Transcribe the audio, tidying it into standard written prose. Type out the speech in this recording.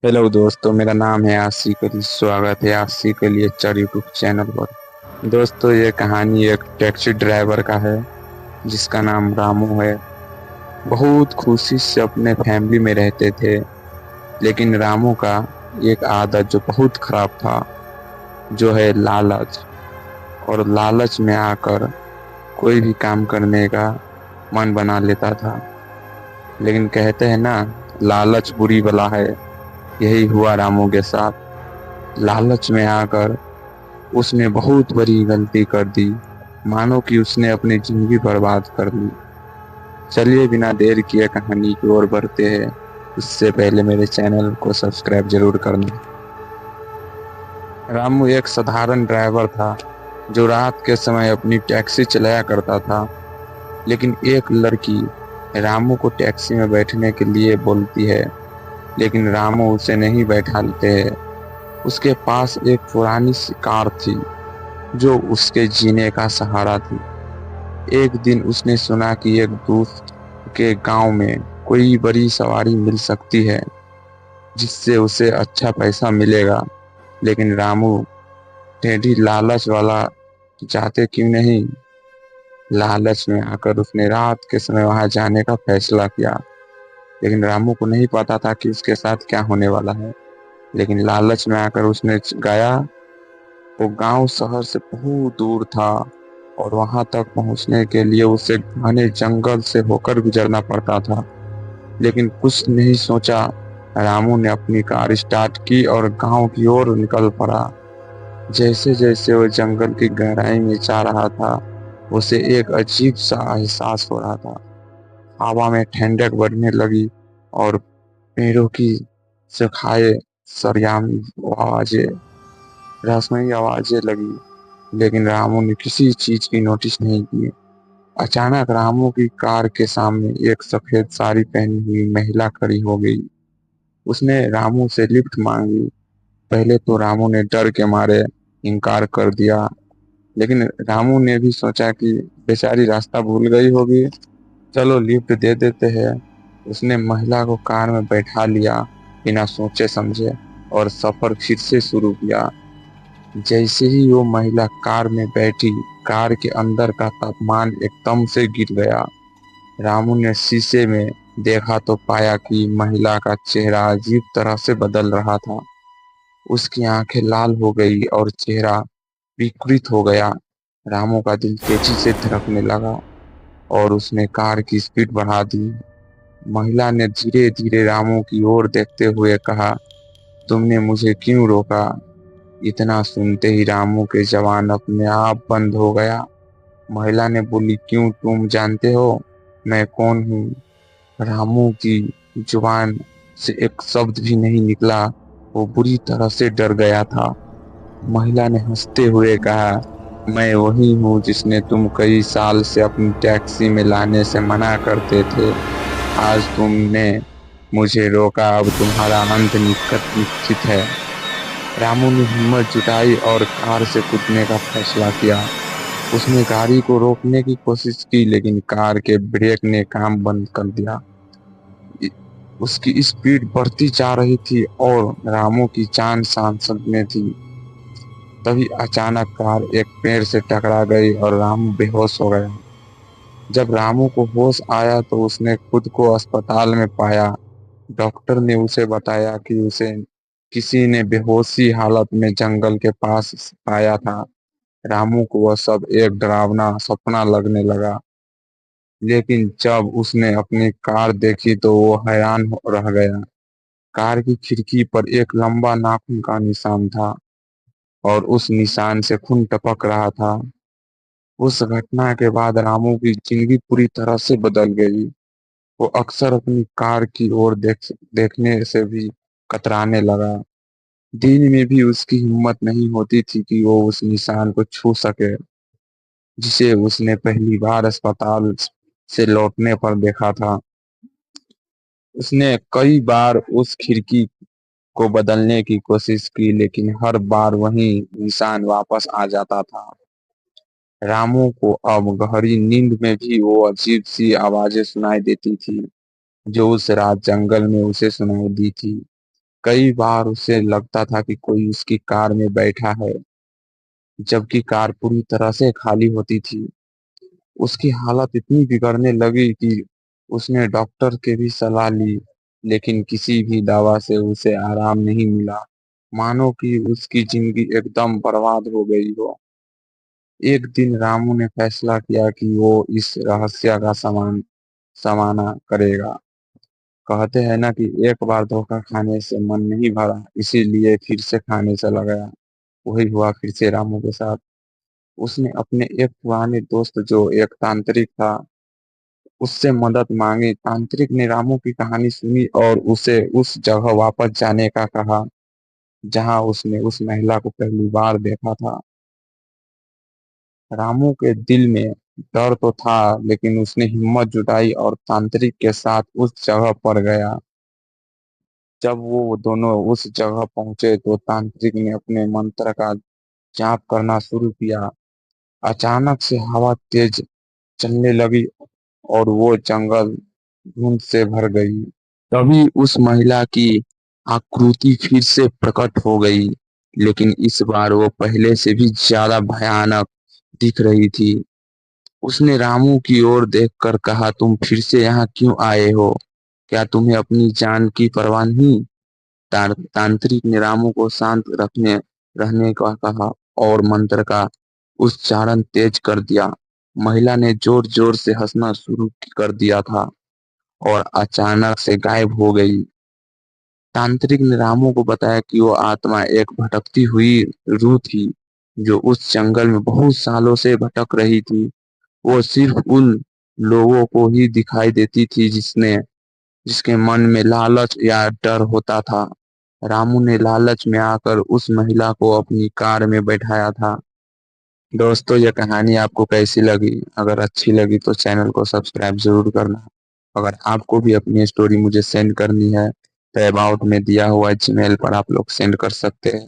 Hello दोस्तों, मेरा नाम है आशिक अली। स्वागत है आशिक अली एचआर यूट्यूब चैनल पर। दोस्तों, ये कहानी एक टैक्सी ड्राइवर का है जिसका नाम रामू है। बहुत खुशी से अपने फैमिली में रहते थे, लेकिन रामू का एक आदत जो बहुत खराब था, जो है लालच। और लालच में आकर कोई भी काम करने का मन बना लेता था। लेकिन कहते हैं ना, लालच बुरी बला है। यही हुआ रामू के साथ। लालच में आकर उसने बहुत बड़ी गलती कर दी, मानो कि उसने अपनी जिंदगी बर्बाद कर ली। चलिए बिना देर किए कहानी की ओर बढ़ते हैं। उससे पहले मेरे चैनल को सब्सक्राइब जरूर करना। रामू एक साधारण ड्राइवर था जो रात के समय अपनी टैक्सी चलाया करता था। लेकिन एक लड़की रामू को टैक्सी में बैठने के लिए बोलती है, लेकिन रामू उसे नहीं बैठाते है। उसके पास एक पुरानी सी कार थी जो उसके जीने का सहारा थी। एक दिन उसने सुना कि एक दोस्त के गांव में कोई बड़ी सवारी मिल सकती है जिससे उसे अच्छा पैसा मिलेगा। लेकिन रामू टेढ़ी लालच वाला, जाते क्यों नहीं। लालच में आकर उसने रात के समय वहां जाने का फैसला किया। लेकिन रामू को नहीं पता था कि उसके साथ क्या होने वाला है। लेकिन लालच में आकर उसने गया। वो गांव शहर से बहुत दूर था और वहां तक पहुंचने के लिए उसे घने जंगल से होकर गुजरना पड़ता था। लेकिन कुछ नहीं सोचा, रामू ने अपनी कार स्टार्ट की और गांव की ओर निकल पड़ा। जैसे जैसे वो जंगल की गहराई में जा रहा था, उसे एक अजीब सा एहसास हो रहा था। हवा में ठंडक बढ़ने लगी और पेड़ों की सुखाए सरयामी आवाजें रहस्यमयी आवाजें लगी। लेकिन रामू ने किसी चीज की नोटिस नहीं की। अचानक रामू की कार के सामने एक सफेद साड़ी पहनी हुई महिला खड़ी हो गई। उसने रामू से लिफ्ट मांगी। पहले तो रामू ने डर के मारे इनकार कर दिया, लेकिन रामू ने भी सोचा कि बेचारी रास्ता भूल गई होगी, चलो लिफ्ट दे देते हैं। उसने महिला को कार में बैठा लिया बिना सोचे समझे, और सफर फिर से शुरू किया। जैसे ही वो महिला कार में बैठी, कार के अंदर का तापमान एकदम से गिर गया। रामू ने शीशे में देखा तो पाया कि महिला का चेहरा अजीब तरह से बदल रहा था। उसकी आंखें लाल हो गई और चेहरा विकृत हो गया। रामू का दिल तेजी से धड़कने लगा और उसने कार की स्पीड बढ़ा दी। महिला ने धीरे धीरे रामू की ओर देखते हुए कहा, तुमने मुझे क्यों रोका। इतना सुनते ही रामू के जवान अपने आप बंद हो गया। महिला ने बोली, क्यों, तुम जानते हो मैं कौन हूँ। रामू की जुबान से एक शब्द भी नहीं निकला। वो बुरी तरह से डर गया था। महिला ने हंसते हुए कहा, मैं वही हूँ जिसने तुम कई साल से अपनी टैक्सी में लाने से मना करते थे। आज तुमने मुझे रोका, अब तुम्हारा अंत निकट निश्चित है। रामू ने हिम्मत जुटाई और कार से कूदने का फैसला किया। उसने गाड़ी को रोकने की कोशिश की, लेकिन कार के ब्रेक ने काम बंद कर दिया। इ- उसकी स्पीड बढ़ती जा रही थी और रामू की जान सांसत में थी। तभी अचानक कार एक पेड़ से टकरा गई और रामू बेहोश हो गया। जब रामू को होश आया तो उसने खुद को अस्पताल में पाया। डॉक्टर ने उसे बताया कि उसे किसी ने बेहोशी हालत में जंगल के पास पाया था। रामू को वह सब एक डरावना सपना लगने लगा। लेकिन जब उसने अपनी कार देखी तो वो हैरान रह गया। कार की खिड़की पर एक लंबा नाखून का निशान था और उस निशान से खून टपक रहा था। उस घटना के बाद रामू की जिंदगी पूरी तरह से बदल गई। वो अक्सर अपनी कार की ओर देखने से भी कतराने लगा। दिन में भी उसकी हिम्मत नहीं होती थी कि वो उस निशान को छू सके जिसे उसने पहली बार अस्पताल से लौटने पर देखा था। उसने कई बार उस खिड़की को बदलने की कोशिश की, लेकिन हर बार वही निशान वापस आ जाता था। रामू को अब गहरी नींद में भी वो अजीब सी आवाजें सुनाई देती थी, जो उस रात जंगल में उसे सुनाई दी थी। कई बार उसे लगता था कि कोई उसकी कार में बैठा है, जबकि कार पूरी तरह से खाली होती थी। उसकी हालत इतनी बिगड़ने लगी कि उसने डॉक्टर की भी सलाह ली, लेकिन किसी भी दवा से उसे आराम नहीं मिला, मानो कि उसकी जिंदगी एकदम बर्बाद हो गई हो। एक दिन रामू ने फैसला किया कि वो इस रहस्य का सामना करेगा। कहते हैं ना कि एक बार धोखा खाने से मन नहीं भरा, इसीलिए फिर से खाने चला गया। वही हुआ फिर से रामू के साथ। उसने अपने एक पुराने दोस्त जो एक तांत्रिक था, उससे मदद मांगी। तांत्रिक ने रामू की कहानी सुनी और उसे उस जगह वापस जाने का कहा जहां उसने उस महिला को पहली बार देखा था। रामू के दिल में डर तो था, लेकिन उसने हिम्मत जुटाई और तांत्रिक के साथ उस जगह पर गया। जब वो दोनों उस जगह पहुंचे तो तांत्रिक ने अपने मंत्र का जाप करना शुरू किया। अचानक से हवा तेज चलने लगी और वो जंगल धुंध से भर गई। तभी उस महिला की आकृति फिर से प्रकट हो गई, लेकिन इस बार वो पहले से भी ज्यादा भयानक दिख रही थी। उसने रामू की ओर देखकर कहा, तुम फिर से यहाँ क्यों आए हो? क्या तुम्हें अपनी जान की परवाह नहीं? तांत्रिक ने रामू को शांत रखने रहने का कहा और मंत्र का उच्चारण तेज कर दिया। महिला ने जोर जोर से हंसना शुरू कर दिया था और अचानक से गायब हो गई। तांत्रिक ने रामू को बताया कि वो आत्मा एक भटकती हुई रूह थी, जो उस जंगल में बहुत सालों से भटक रही थी। वो सिर्फ उन लोगों को ही दिखाई देती थी जिसके मन में लालच या डर होता था। रामू ने लालच में आकर उस महिला को अपनी कार में बैठाया था। दोस्तों, ये कहानी आपको कैसी लगी? अगर अच्छी लगी तो चैनल को सब्सक्राइब जरूर करना। अगर आपको भी अपनी स्टोरी मुझे सेंड करनी है तो अबाउट में दिया हुआ जीमेल पर आप लोग सेंड कर सकते हैं।